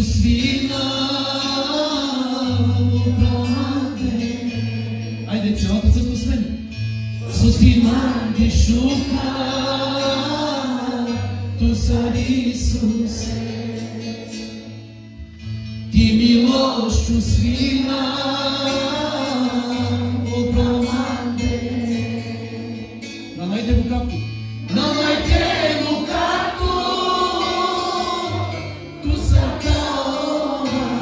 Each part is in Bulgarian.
свина Айде цялата църква с мен. Со свина ги шука Ту са Исусе Ти милощо свина Намайте го както. Намайте го както Ту са каора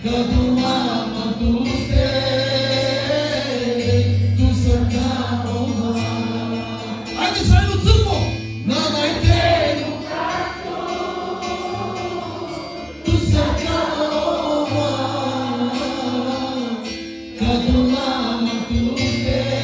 Като лама туте Ту са каора Айде заедно църкво! Намайте го както Ту са каора Като лама туте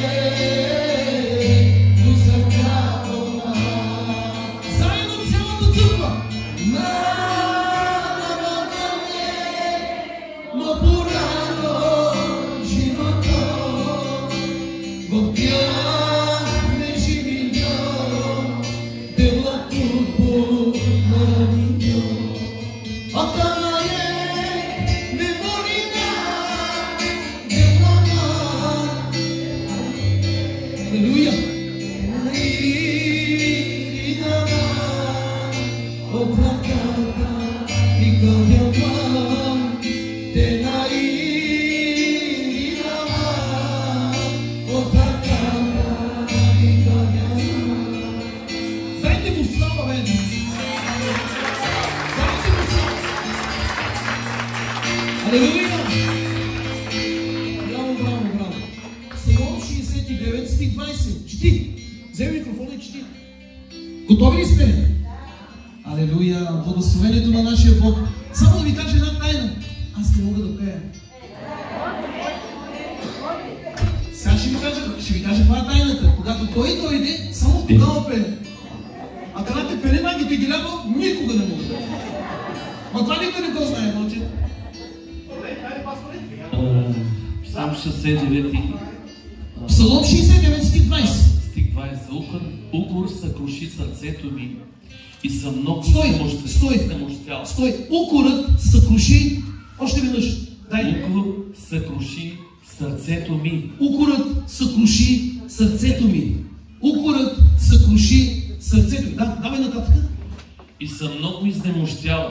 Алелуя! Браво, браво, браво! Псалом 69, стих 20. Чети! Вземи микрофона и чети. Готови ли сте? Алелуя! Благословението на нашия Бог. Само да ви кажа една тайна. Аз не мога да пея. Сега ще ви кажа каква е тайната. Когато Той дойде, само тогава пее. А когато пене нагите ги лява, никога не мога да пее. Ма това никой не го знае, мълче. Псалом 69. Псалом 69, стих 20. Стих 20. Укор съкруши сърцето ми и съм много Стой! Укорът съкруши, още веднъж. Укор съкруши сърцето ми. Укорът съкруши сърцето ми. Укорът съкруши сърцето ми. Да, давай нататък. И съм много изнемощял.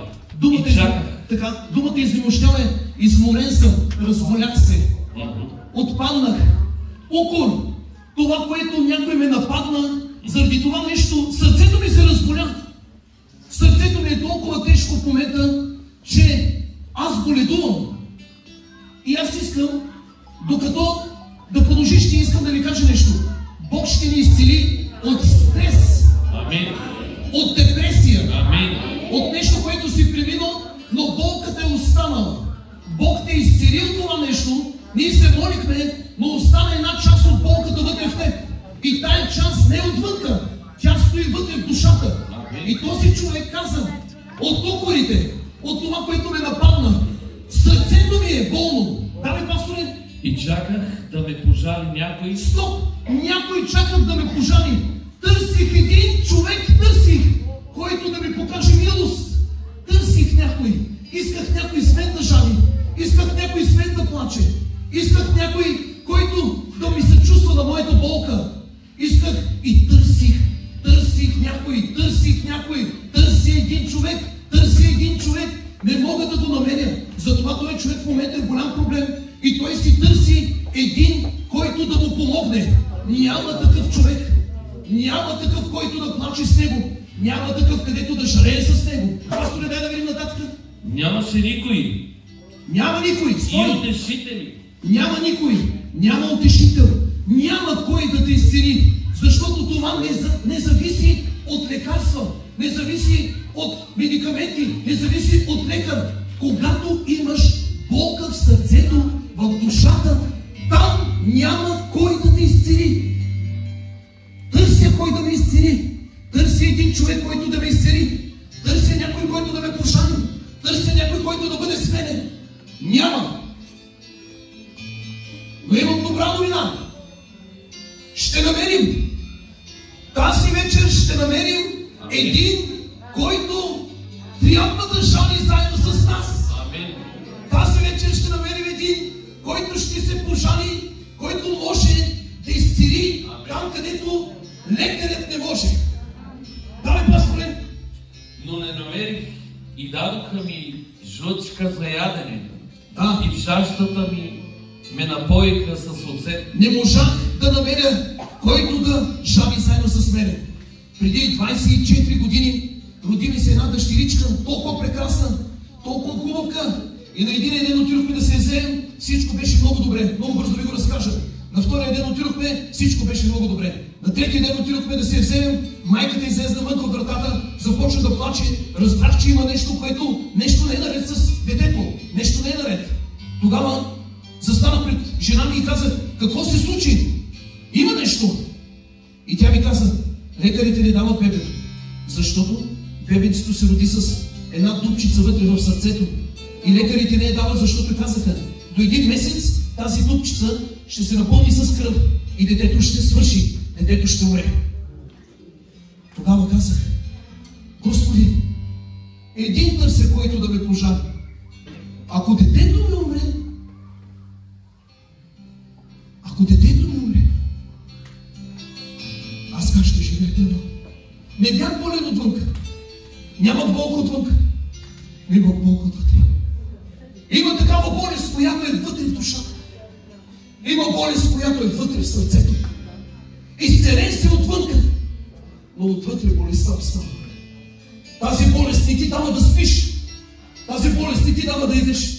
Думата изнемощял е изморен съм, разболях се, отпаднах. Укор, това, което някой ме нападна, заради това нещо, сърцето ми се разболя. Сърцето ми е толкова тежко в момента, че аз боледувам. И аз искам, докато да продължи, ще искам да ви кажа нещо. Бог ще ни изцели от стрес, Амин. От депресия, Амин. От нещо, което си преминал, но болката е останала. Бог те е изцелил това нещо, ние се молихме, но остана една част от болката вътре в теб. И тая част не е отвънка, тя стои вътре в душата. И този човек каза, от укорите, от това, което ме нападна, сърцето ми е болно. Давай, пасторе. И чаках да ме пожали някой. Стоп! Някой чакат да ме пожали. Търсих един човек, който да ми покаже милост. Търсих някой. Исках някой с мен да жали. Исках някой с мен да плаче. Исках някой, който да ми се чувства на моята болка. Исках и търсих някой. Търси един човек. Не мога да го намеря. Затова този човек в момента е голям проблем. И той си търси един, който да му помогне. Няма такъв човек. Няма такъв, който да плаче с него. Няма такъв, където да жарее с него. Пасторе, дай да видим нататък. Нямаше никой. Няма никой. И утешители. Няма никой. Няма утешител. Няма кой да те изцели. Защото това не зависи от лекарства. Не зависи от медикаменти. Не зависи от лекар. Когато имаш болка в сърцето, в душата, там няма кой да те изцели. Търся кой да ме изцели. Търся един човек, който да ме изцели. Търся някой, който да ме пожали. Търся някой, който да бъде с мене. Няма. Но имам добра новина. Ще намерим. Тази вечер ще намерим един, който трябва нас. Тази вечер ще намерим един, който ще се пожали, който може да изцели там, където лекарят не може. Да, бе, пасторе? Но не намерих и дадоха ми жлъчка за ядене. Да. И в жаждата ми ме напоиха с оцет. Не можах да намеря който да жали заедно с мене. Преди 24 години роди ми се една дъщеричка, толкова прекрасна, толкова хубавка. И на един ден отидохме да се вземем, всичко беше много добре. Много бързо ви го разкажа. На втория ден отидохме, всичко беше много добре. На третия ден отидохме да се вземем, майката излезна вън от вратата, започна да плаче, разбрах, че има нещо, което нещо не е наред с детето. Нещо не е наред. Тогава застанах пред жена ми и казах, какво се случи? Има нещо. И тя ми каза, лекарите не дават бебето, защото бебето се роди с една дупчица вътре в сърцето. И лекарите не я дават, защото казаха, до един месец тази дупчица ще се напълни с кръв и детето ще свърши, детето ще умре. Тогава казах, Господи, един търся, който да ме пожали. Ако детето ми умре, аз как ще живея тебе? Не бях болен отвънка. Нямах болка отвънка. Имах болка отвътре. Има такава болест, която е вътре в душата. Има болест, която е вътре в сърцето. Изцелен си отвънка, но отвътре болестта остава. Тази болест не ти дава да спиш. Тази болест не ти дава да идеш.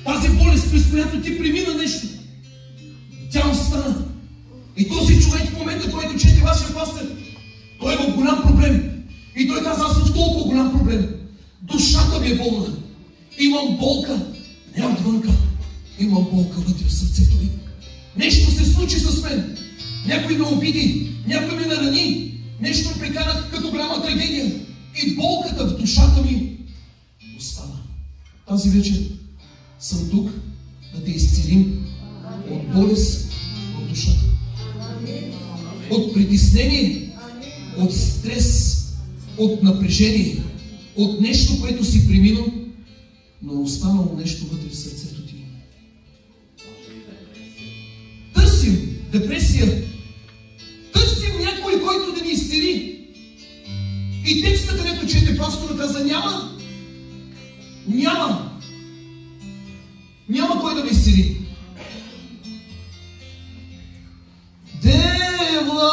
Тази болест, през която ти премина нещо, тя остана. И този човек в момента, който чете вашия пастор, той е в голям проблем. И той каза, аз съм в толкова голям проблем. Душата ми е болна. Имам болка, не отвънка. Имам болка вътре в сърцето ми. Нещо се случи с мен. Някой ме обиди, някой ме нарани. Нещо ме прекарах като голяма трагедия. И болката в душата ми остана. Тази вечер съм тук да те изцелим от болест в душата. От притеснение, от стрес, от напрежение, от нещо, което си преминал, но останало нещо вътре в сърцето ти. Търсим депресия. Търсим някой, който да ни изцели. И текста, където чете пастора, каза, няма кой да ме изцели. Девла,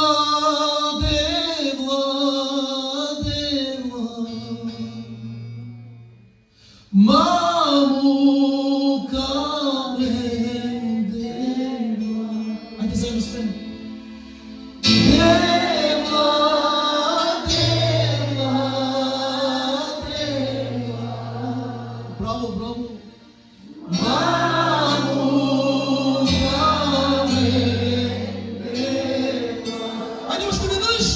мамо, камен, девла. Айде заедно с мен. Браво, браво. Мамо, камен, девла. Айде още веднъж.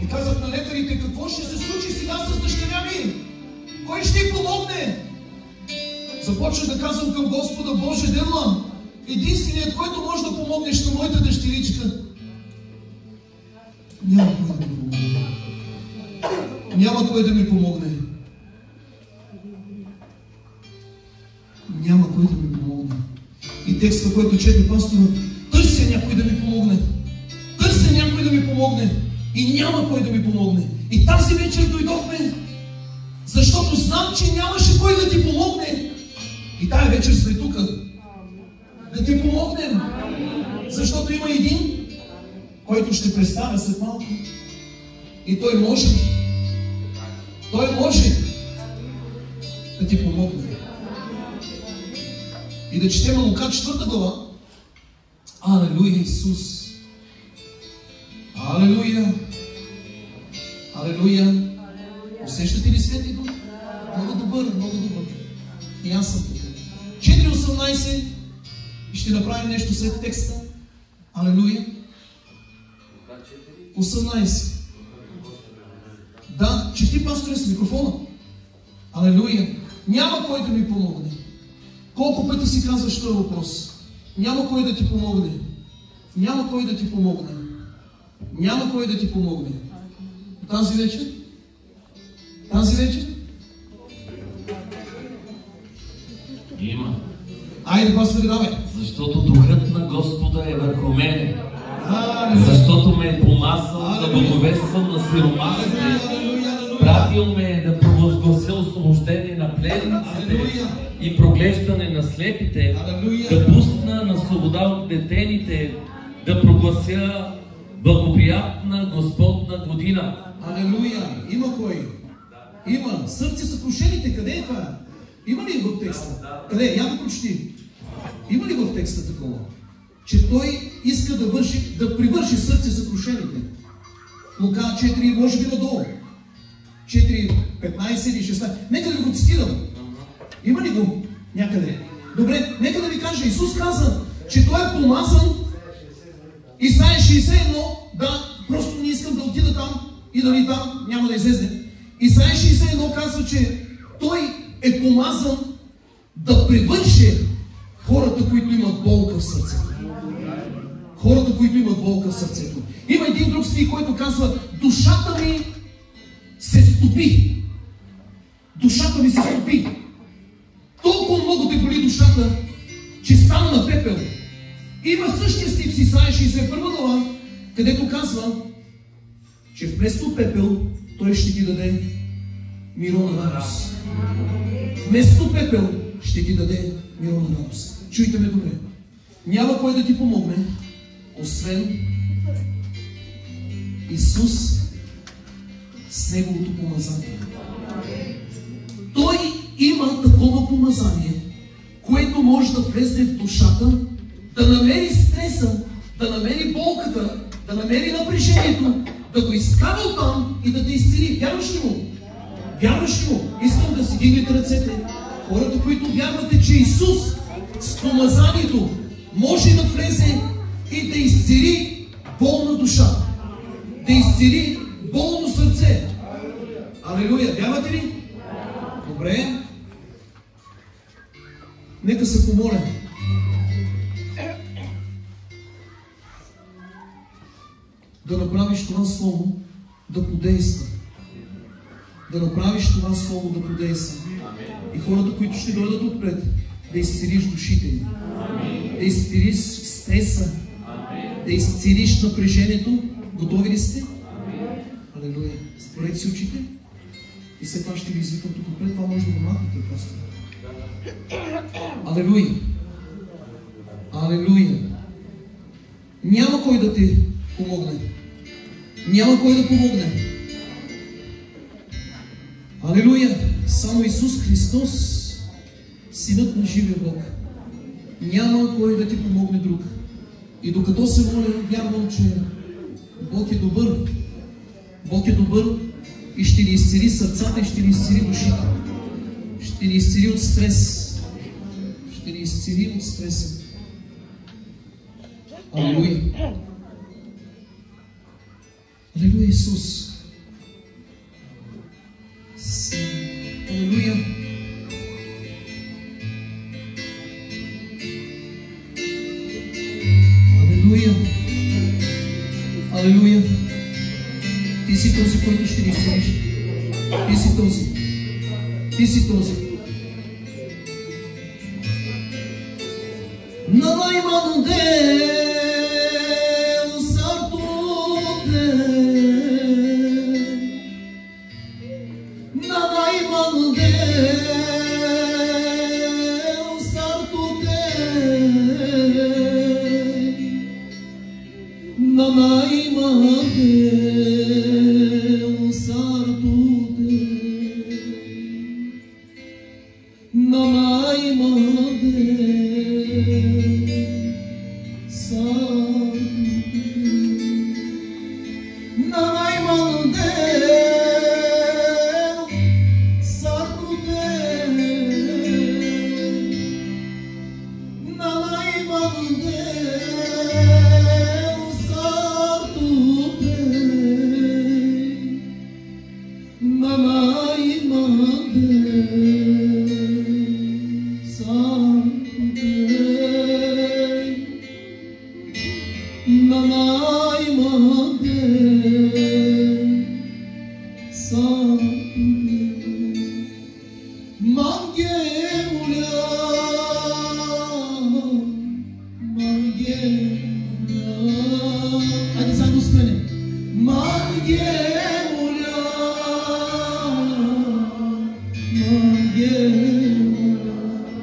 И казах на лекарите, какво ще се случи сега с дъщеря ми? Кой ще й помогне? Започнах да казвам към Господа, Боже, Девла, единственият, който може да помогнеш на моята дъщеричка. Няма кой да ми помогне. Няма кой да ми помогне. Няма кой да ми помогне. И текста, който чете пастора, търся някой да ми помогне. Търся някой да ми помогне. И няма кой да ми помогне. И тази вечер дойдохме, защото знам, че нямаше кой да ти помогне. И тая вечер сме тук да ти помогнем. Защото има един, който ще представя след малко. И той може да ти помогне. И да четем Лука 4 глава. Алелуя, Исус! Алелуя! Алелуя! Алелуя! Усещате ли Свети Дух? Много добър, много добър. И аз съм тук. 4.18 и ще направим нещо след текста. Алелуя! 18. Да, чети, пасторе, с микрофона. Алелуя! Няма кой да ми помогне. Колко пъти си казваш този въпрос? Няма кой да ти помогне. Няма кой да ти помогне. Няма кой да ти помогне. Тази вечер? Тази вечер? Има. Айде, пасторе, давай. Защото Духът на Господа е върху мене. Защото ме е помазал да благовествам на сиромасите. Пратил ме е да провъзглася освобождение на пленниците и проглеждане на слепите, да пусна на свобода от детените, да проглася благоприятна Господна година. Алелуя! Има кой? Има. Сърце съкрушените. Къде е това? Има ли в текста? Къде? Я да прочети. Има ли в текста такова? Че той иска да привърши сърце съкрушените. Лука 4, може би надолу. 4, 15 или 16. Нека да ви го цитирам. Има ли го някъде? Добре, нека да ви кажа. Исус каза, че той е помазан. Исаия 61, да, просто не искам да отида там и дали там няма да излезе. Исаия 61 казва, че той е помазан да привърши хората, които имат болка в сърцето. Хората, които имат болка в сърцето. Има един друг стих, който казва: душата ми се стопи. Душата ми се стопи. Толкова много те боли душата, че стана на пепел. Има същия стих в Исаия 61 глава, където казва, че вместо пепел той ще ти даде мирона радост. Вместо пепел ще ти даде мирона радост. Чуйте ме добре. Няма кой да ти помогне, освен Исус с Неговото помазание. Той има такова помазание, което може да влезе в душата, да намери стреса, да намери болката, да намери напрежението, да го изкара оттам и да те изцели. Вярваш ли му? Вярваш ли му? Искам да си дигнете ръцете. Хората, които вярвате, че Исус с помазанието може да влезе и да изцели болна душа, да изцели болно сърце. Алелуя! Вярвате ли? Добре. Нека се помоля. Да направиш това слово да подейства. Да направиш това слово да подейства. И хората, които ще дойдат отпред, да изцелиш душите им. Да изцелиш стреса. Да изцелиш напрежението. Готови ли сте? Алелуя. Затворете си очите. И след това ще ви извикам тук отпред. Това може да го махнете просто. Алелуя. Алелуя. Няма кой да ти помогне. Няма кой да помогне. Алелуя! Само Исус Христос, Синът на живия Бог. Няма кой да ти помогне друг. И докато се моля, вярвам, че Бог е добър. Бог е добър и ще ни изцели сърцата и ще ни изцели душите. Ще ни изцели от стрес. Ще ни изцели от стреса. Алелуя! Алелуя, Исус! Алелуя! Алелуя! Алелуя! Ти си този, който ще ни изцелиш. Ти си този. Ти си този. На най-манде Na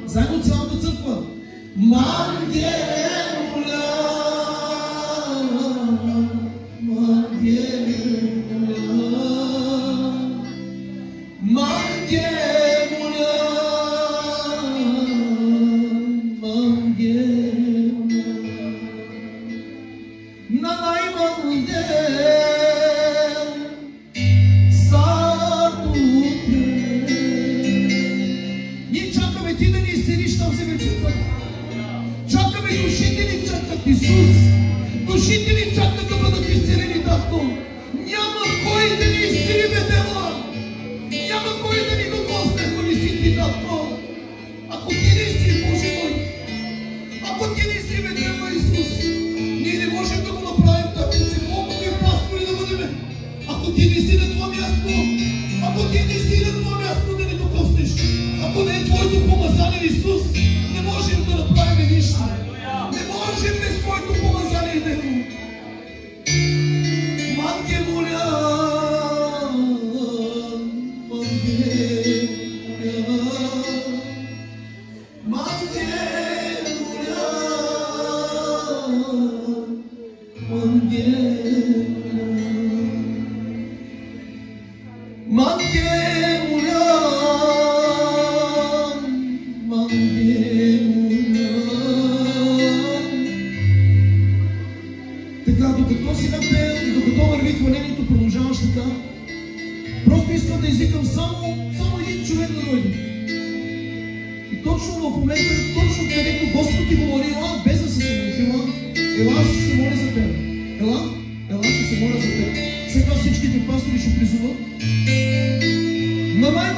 Заедно цялата църква. Ние чакаме ти да ни изцелиш тази вечерта. Чакаме душите ни чакат Исус. Душите ни чакат да бъдат изцелени, татко. Няма кой да ни изцели, бедела. Няма кой да ни докосне, ако не си ти, татко. Ако ти не си, Боже мой. Ако ти не си, бедела Исус. Ние не можем да го направим така, колкото и пастори да бъдем. Ако ти не си на това място, ако ти не си на това място да ни докоснеш, ако не е твоето помазание, Исус, не можем да направим нищо. Не можем без твоето помазание, Него. Манке моля, така, докато си напел и докато върви хвалението, продължаваш така. Просто искам да извикам само един човек да дойде. И точно в момента, точно където Господ ти говори, ела, без да се самоучила, ела, ще се моля за теб. Ела, ще се моля за теб. След това всичките пастори ще призуват. Мамай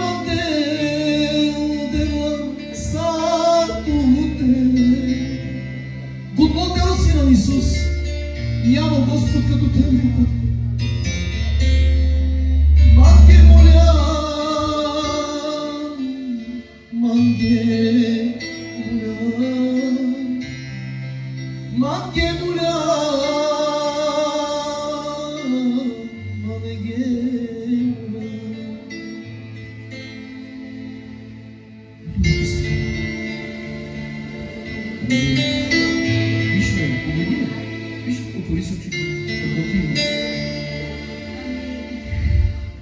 Готвотел си на Исус. Няма Господ като Тебе. Манге моля, манге моля, манге моля, манге моля.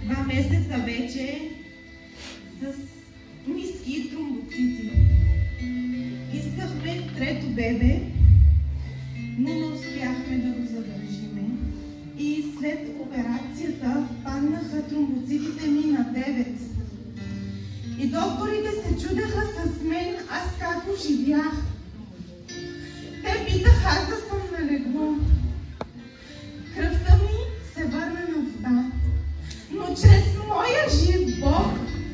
Два месеца вече с ниски тромбоцити. Искахме трето бебе, но не успяхме да го задържиме. И след операцията паднаха тромбоцитите ми на 9. И докторите се чудеха с мен, аз как оживях. Те питаха аз да съм на легло. Кръвта ми се върна на вода. Но чрез моя жив Бог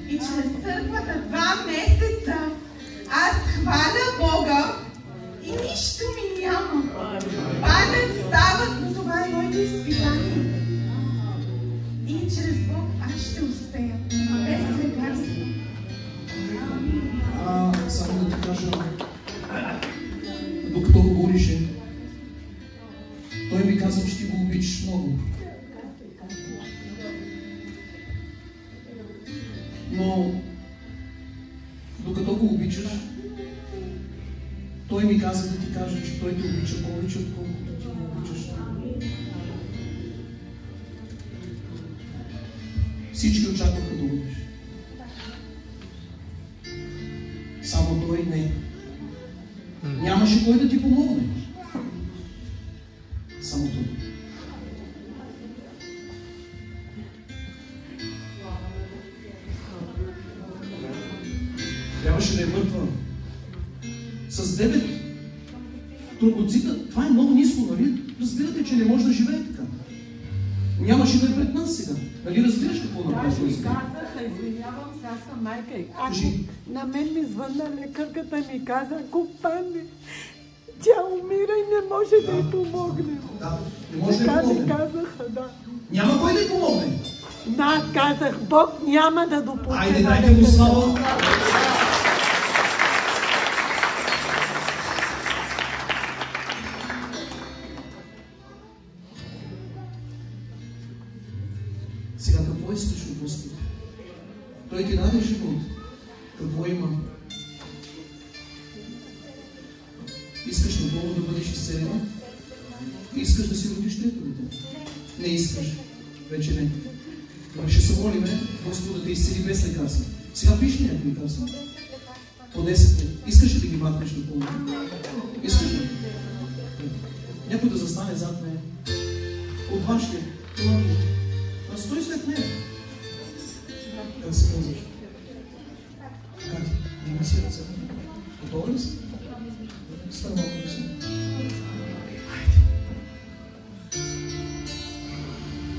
и чрез църквата 2 месеца аз хваля Бога и нищо ми няма. Падат, стават, но това е моето изпитание. И чрез Бог аз ще успея. Без лекарство. Само да ти кажа, докато говорише, той ми каза, че ти го обичаш много. Но докато го обичаш, той ми каза да ти кажа, че той те обича повече, отколкото ти го обичаш. Всички очакваха да умреш. Само той не. Нямаше кой да ти помогне. Само той. Трябваше да е мъртва. С 9 тромбоцита. Това е много ниско, нали? Разбирате, че не може да живее така. Нямаше да е пред нас сега. Нали разбираш какво направи? Аз ми казах, извинявам се, аз съм майка. Ако на мен ми звънна лекарката ми каза, ако падне, тя умира и не може да й помогне. Да, не може да й помогне. Така ми казаха, да. Няма кой да й помогне. Аз казах, Бог няма да допусне. Айде, дайте му слава. Сега какво искаш от Господ? Той ти даде живот. Какво има? Искаш напълно да бъдеш изцелена? Искаш да си родиш трето дете? Не искаш. Вече не. Добре, ще се молиме Господ да те изцели без лекарства. Сега пиш ли някакви лекарства? По 10 дни. Искаш ли да ги махнеш напълно? Искаш ли? Някой да застане зад нея. От вашите. Стой след нея. Как се казваш? Как? Има си ръце. Готова ли си? Стана малко ли си? Хайде.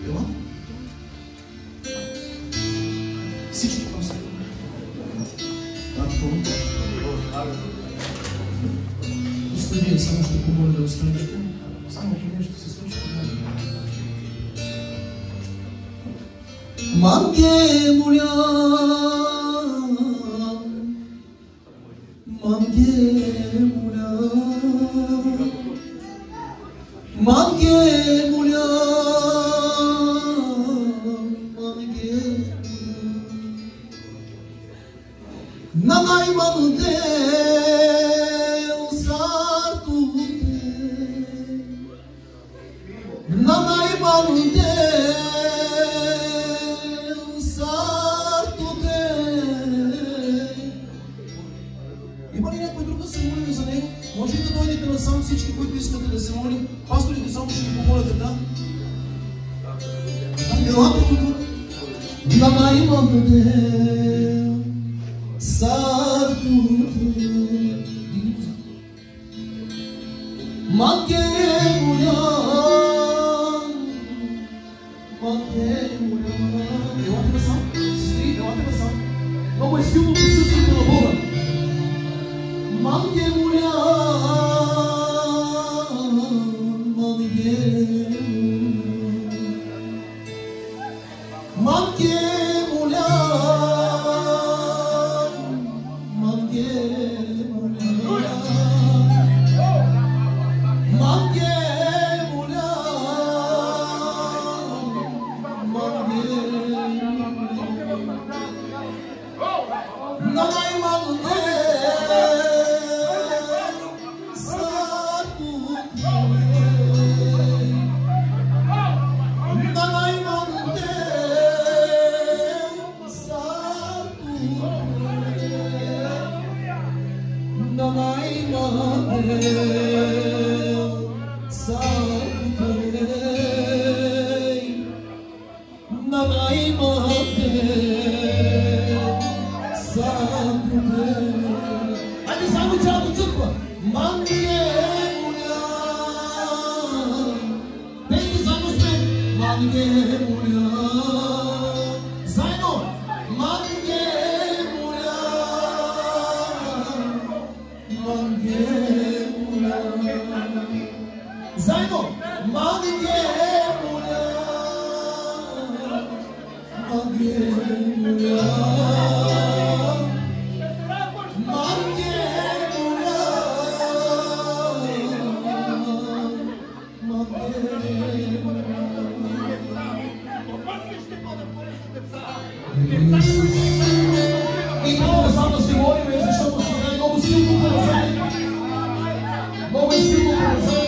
Ела? Всички просто. Татко. Остани, само ще помоля да останеш. Само ако нещо се случи. Манге моля, манге моля, манге моля, манге на най-малте усартуте, на най-малте може ли да дойдете насам всички, които искате да се молим? Пасторите само ще ви помолят да. Елате тук. На най-малте сартуте. Манге моля, манге моля. Елате насам. Сестри, елате насам. Много е силно присъствието на Бога. Манге моля, манге моля, манге моля, манге моля, Хайде само цялата църква. Манге моля. Пейте заедно с мен. Манге моля. Заедно. Манге моля. Манге моля. Заедно. Манге моля. Манге моля. И много само да се молим, защото сега е много силно помазание. Много е силно помазание.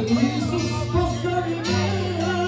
Iisus postawi mnie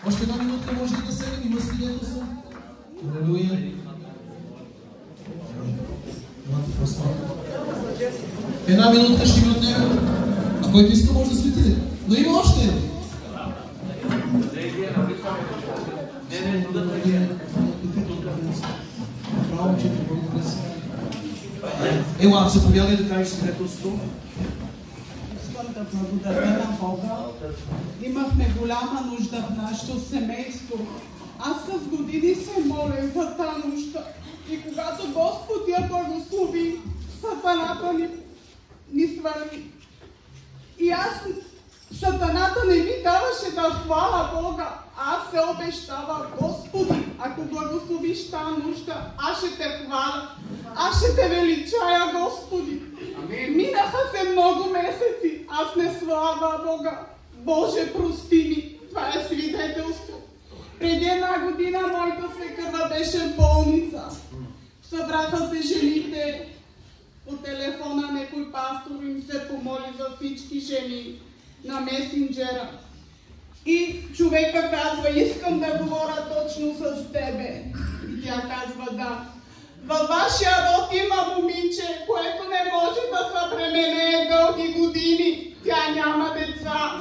Още една минутка може да седем, има свидетелство. Алелуя. Една минутка ще ми отнеме. А който иска може да свети. Но има още. Ела, заповядай да кажеш свидетелство. Искам да благодаря на Бога. Имахме голяма нужда в нашето семейство. Аз с години се моля за тази нужда. И когато Господ я благослови, сатаната ни свали. И аз, сатаната не ми даваше да хваля Бога. Аз се обещава, Господи, ако благословиш тази нужда, аз ще те хваля. Аз ще те величая, Господи. Минаха се много месеци, аз не слава Бога. Боже, прости ми. Това е свидетелство. Преди една година моята свекърва беше в болница. Събраха се жените. По телефона някой пастор им се помоли за всички жени на месенджера. И човека казва, искам да говоря точно с тебе. И тя казва, да. Във вашия род има момиче, което не може да се премене дълги години. Тя няма деца.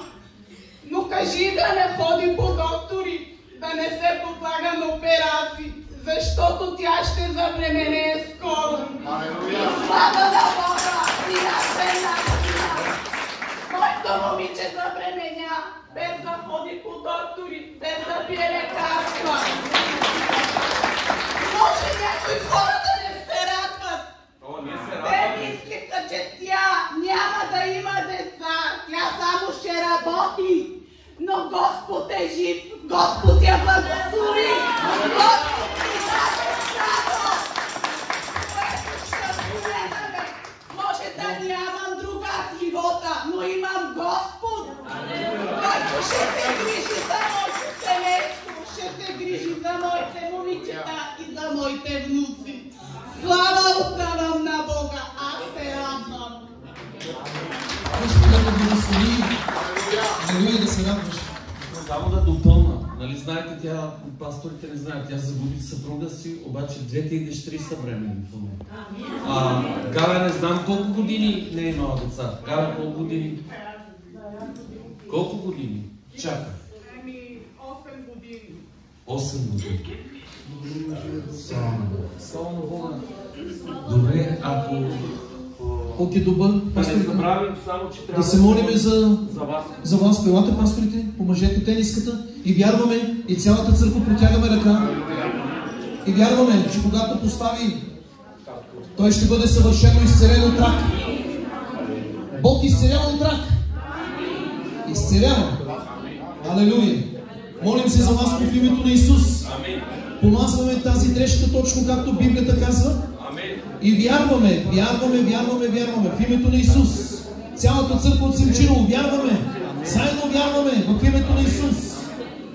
Но кажи да не ходи по доктори, да не се подлага на операции, защото тя ще забременее скоро. Слава на Бога! И на една година! Моето момиче забременя, без да ходи по доктори, без да пие лекарства. Може някои хора да не се радват. Те мислиха, че тя няма да има деца, тя само ще работи. Но Господ е жив, Господ я благослови, Господ ни даде здраво, което ще гледаме. Може да нямам друга в живота, но имам Господ, който ще се грижи за моето семейство, ще се грижи за моите момичета и за моите внуци. Слава отдавам на Бога, аз се радвам. Господа да благослови. Алелуя, да се радваш. Само да допълна. Нали знаете, тя, пасторите не знаят, тя загуби съпруга си, обаче двете и дъщери са бременни в момента. Галя не знам колко години не е имала деца. Галя колко години? Колко години? Чака. 8 години. 8 години. Слава на Бога. Добре, ако Бог е добър, да не пасторите. забравим само, че трябва Да се молим за вас. за вас, пелате пасторите, помажете тениската и вярваме, и цялата църква протягаме ръка. И вярваме, че когато постави, той ще бъде съвършено изцелен от рак. Бог изцелява от рак. Изцелява. Алелуя. Молим се за вас в името на Исус. Помазваме тази трешка точно както Библията казва. И вярваме в името на Исус. Цялата църква от Симчиново вярваме. Заедно вярваме в името на Исус.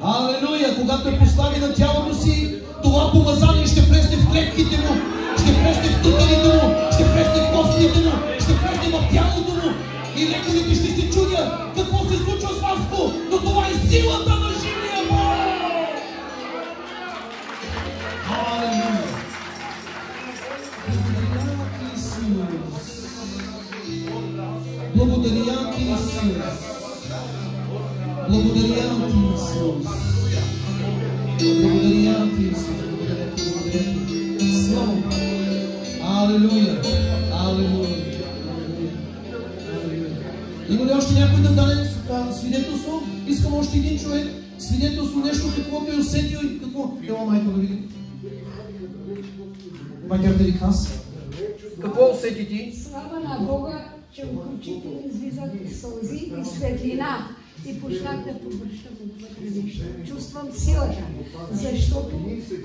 Алелуя! Когато я постави на тялото си, това помазание ще влезне в клетките му, ще влезне в тъканите му, ще влезне в костите му, ще влезне в тялото му. И лекарите ще се чудят какво се случва с вас, но това е силата на живия Бог! Алелуя! Благодаря ти, Исус. Благодаря ти, Исус. Благодаря ти, Исус. Благодаря ти. Слава. Алелуя. Алелуя. Има ли още някой да даде свидетелство? Искам още един човек. Свидетелство, нещо, каквото е усетил и какво. Ела, майко, да видим. Майка, да ви казва. Какво усети ти? Слава на Бога, че от очите ми излизат сълзи и светлина. И почнах да повръщам отвътре нещо. Чувствам силата, защото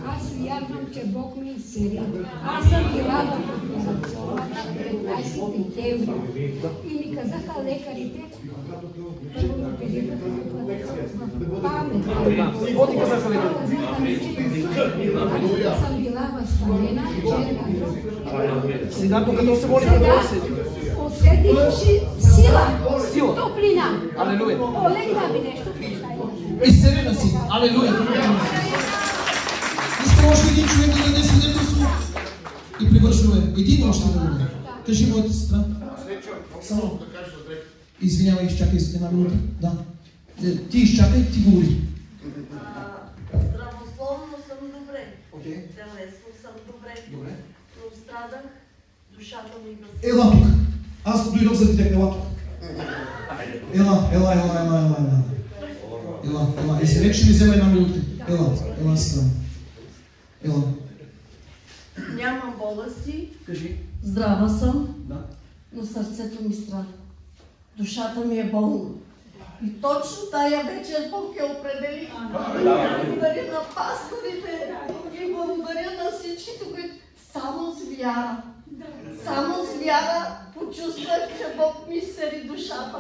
аз вярвам, че Бог ми изцели. Аз съм била в операционната 15 декември и ми казаха лекарите, първо ме оперираха в памет. Какво ти казаха лекарите? Аз съм била възпалена черна. Сега докато се моли, какво усети? Усетих сила, топлина. Алелуя. Олегна ми нещо. Изцелена си. Алелуя. Искам още един човек да даде свидетелство и привършваме. Един още да даде. Кажи моята сестра. Само. Извинявай, изчакай за една минута. Да. Ти изчакай, ти говори. Здравословно съм добре. Телесно съм добре. Но страдах душата ми да се... Ела тук. Аз дойдох за теб. Ела тук. Ела. И се вече ми взема една минута. Ела сега. Ела. Нямам болести. Кажи. Здрава съм. Да. Но сърцето ми страда. Душата ми е болна. И точно тая вечер Бог я определи. Благодаря на пасторите и благодаря на всички, които само с вяра. Само с вяра почувствах, че Бог ми изцели душата.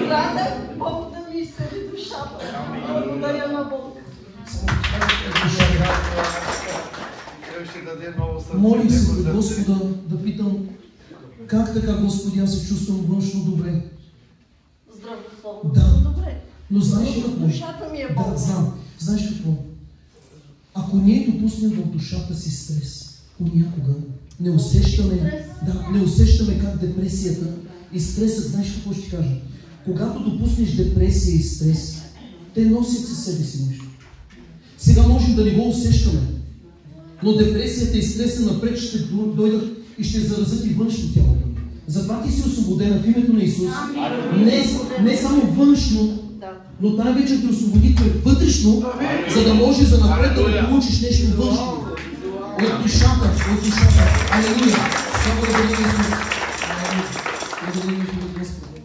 Страдах Бог да ми изцели душата. Благодаря на Бог. Молих се пред Господа да питам как така, Господи, аз се чувствам външно добре. Здравословно Да. съм добре. Но знаеш какво? Душата ми е болна. Да, знам. Знаеш какво? Ако ние допуснем в душата си стрес, понякога не усещаме как депресията и стресът, знаеш какво ще ти кажа? Когато допуснеш депресия и стрес, те носят със себе си нещо. Сега можем да не го усещаме, но депресията и стреса напред ще дойдат и ще заразят и външно тялото. Затова ти си освободена в името на Исус. Не само външно, но тази вечер те освободихме вътрешно, за да може за напред да получиш нещо външно. От душата. Алелуя. Слава да бъде Исус. Благодаря ви, Господи.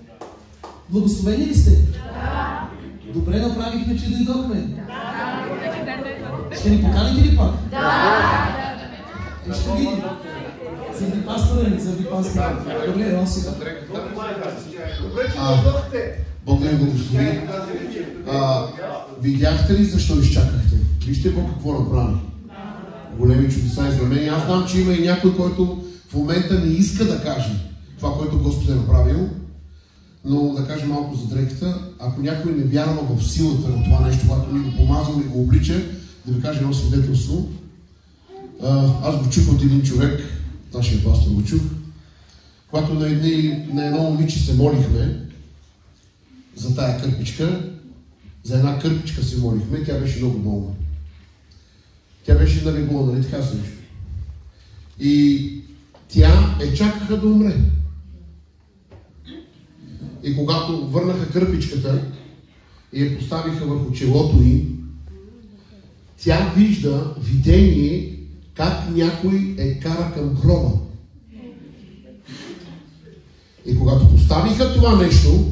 Благословени ли сте? Да. Добре направихме, че дойдохме. Да. Ще ни поканите ли пак? Да. Ще видим. Заради пастора. Добре, ела сега. Бог да ви благослови. Видяхте ли защо изчакахте? Вижте Бог какво направи. Големи чудеса и знамения. Аз знам, че има и някой, който в момента не иска да каже това, което Господ е направил, но да каже малко за дрехата. Ако някой не вярва в силата на това нещо, когато ни го помазвам и го облича, да ви каже едно свидетелство. Аз го чух от един човек, нашия пастор го чух, когато на едно момиче се молихме за тая кърпичка, за една кърпичка се молихме, тя беше много болна. Тя беше налегла, нали така се нещо. И тя чакаха да умре. И когато върнаха кърпичката и я поставиха върху челото ѝ, тя вижда видение как някой кара към гроба. И когато поставиха това нещо,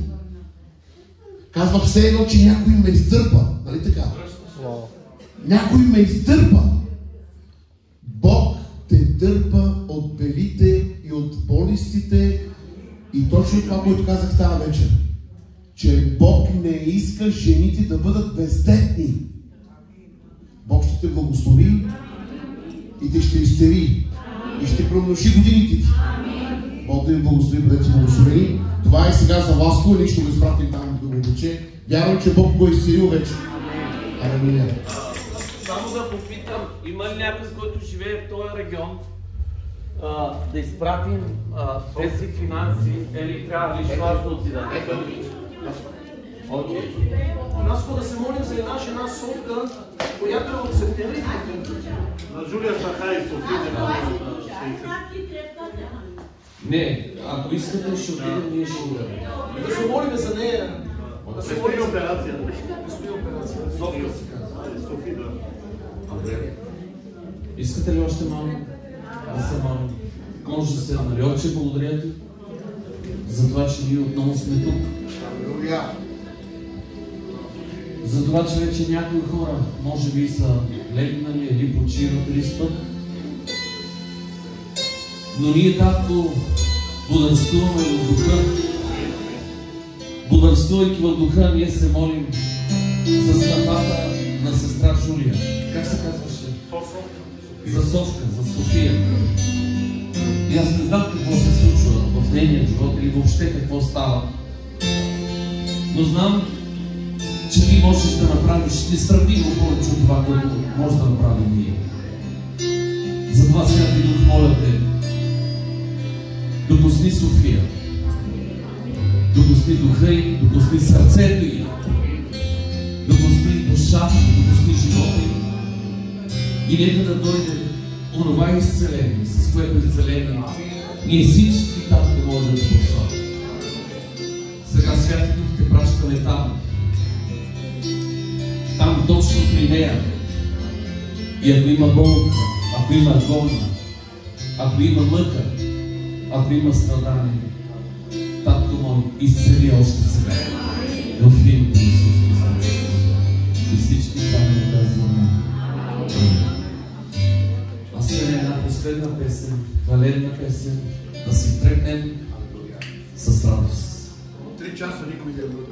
казва все едно, че някой ме издърпа. Нали така? Някой ме издърпа. Бог те дърпа от белите и от болестите. И точно това, което казах тази вечер. Че Бог не иска жените да бъдат бездетни. Бог ще те благослови и те ще изтери. И ще промножи годините ти. Бог да ви благослови, бъдете благословени. Това е сега за вас, ние ще го изпратим там да го обуче. Вярвам, че Бог го е изцелил вече. Алелуя. Само да попитам, има ли някой, който живее в този регион, да изпратим тези финанси, или трябва лично аз да отида? Окей. Аз да се молим за една жена Совка, която е от септември. На Жулия Саха и София. Не, ако искате, ще отидем, ние ще го дадем. Да се молим за нея. Да се молим операция. София се казва. София, да. Добре. Искате ли още малко? Да се молим. Може да се нали, Отче, благодаря ти за това, че ние отново сме тук. За това, че вече някои хора може би са легнали или почиват или спът. Но ние, както бодрствуваме в духа, бодрствувайки в духа, ние се молим за съдбата на сестра Жулия. Как се казваше? За Совка, за София. И аз не знам какво се случва в нейния живот или въобще какво става. Но знам, че ти можеш да направиш несравнимо повече от това, което може да направим ние. Затова сега ти Дух, моля те, докосни София, докосни духа й, докосни сърцето й, докосни душата, докосни живота й. И нека да дойде онова изцеление, с което изцеление ние всички там да можем да пославим. Сега, Святи Дух, те пращаме там. Там точно при нея. И ако има болка, ако има агония, ако има мъка, ако има страдание, Татко мой, изцели още сега. В името на Исус Христос. И всички там да казваме. А сега една последна песен, хвалена песен, да си тръгнем с радост. 3 часа никой не е бъде.